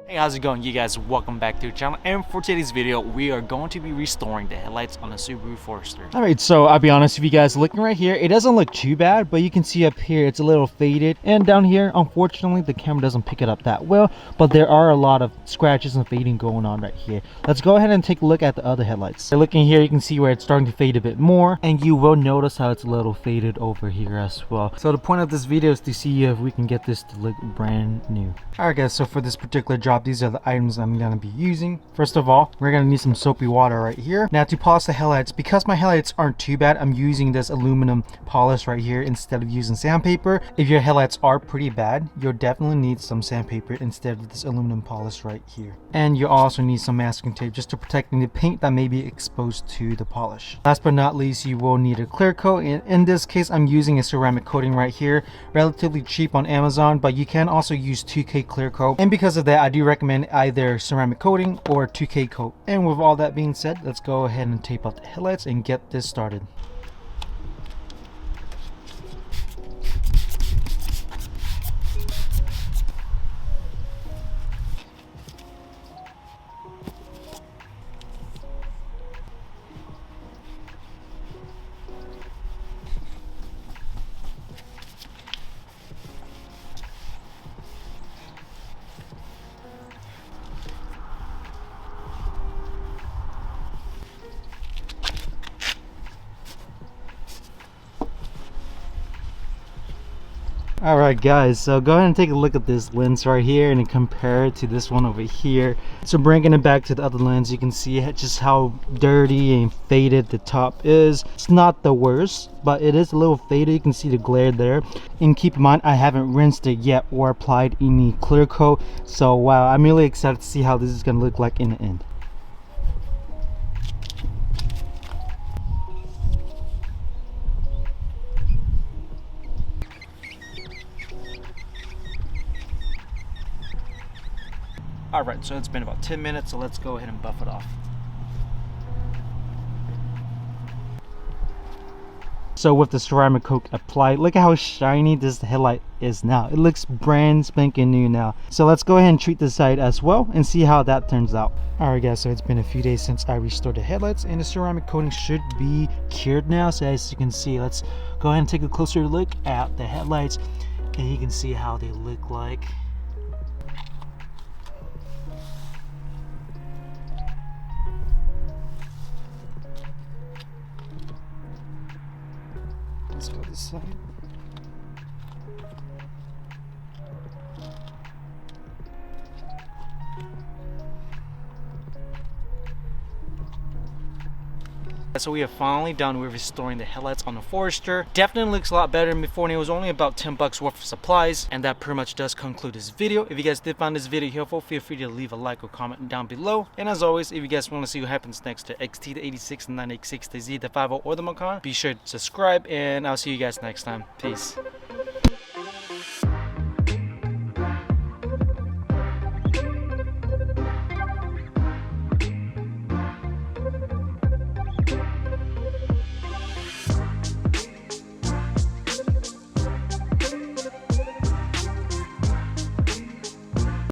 Hey, how's it going, you guys? Welcome back to the channel, and for today's video we are going to be restoring the headlights on a Subaru Forester. Alright, so I'll be honest with you guys, looking right here, it doesn't look too bad, but you can see up here it's a little faded, and down here unfortunately the camera doesn't pick it up that well, but there are a lot of scratches and fading going on right here. Let's go ahead and take a look at the other headlights. So looking here, you can see where it's starting to fade a bit more, and you will notice how it's a little faded over here as well. So the point of this video is to see if we can get this to look brand new. Alright guys, so for this particular job, these are the items I'm going to be using. First of all, we're going to need some soapy water right here. Now to polish the headlights, because my headlights aren't too bad, I'm using this aluminum polish right here instead of using sandpaper. If your headlights are pretty bad, you'll definitely need some sandpaper instead of this aluminum polish right here. And you also need some masking tape just to protect the paint that may be exposed to the polish. Last but not least, you will need a clear coat. In this case, I'm using a ceramic coating right here, relatively cheap on Amazon, but you can also use 2K clear coat. And because of that, I do recommend either ceramic coating or 2K coat. And with all that being said, let's go ahead and tape up the headlights and get this started. Alright guys, so go ahead and take a look at this lens right here and compare it to this one over here. So bringing it back to the other lens, you can see just how dirty and faded the top is. It's not the worst, but it is a little faded. You can see the glare there. And keep in mind, I haven't rinsed it yet or applied any clear coat. So wow, I'm really excited to see how this is going to look like in the end. Alright, so it's been about 10 minutes, so let's go ahead and buff it off. So with the ceramic coat applied, look at how shiny this headlight is now. It looks brand spanking new now. So let's go ahead and treat this side as well and see how that turns out. Alright guys, so it's been a few days since I restored the headlights, and the ceramic coating should be cured now. So as you can see, let's go ahead and take a closer look at the headlights, and you can see how they look like. Let's go this side. So we are finally done with restoring the headlights on the Forester. Definitely looks a lot better than before, and it was only about 10 bucks worth of supplies. And that pretty much does conclude this video. If you guys did find this video helpful, feel free to leave a like or comment down below. And as always, if you guys want to see what happens next to XT, the 86, the 986, the Z, the 50, or the Macan, be sure to subscribe, and I'll see you guys next time. Peace.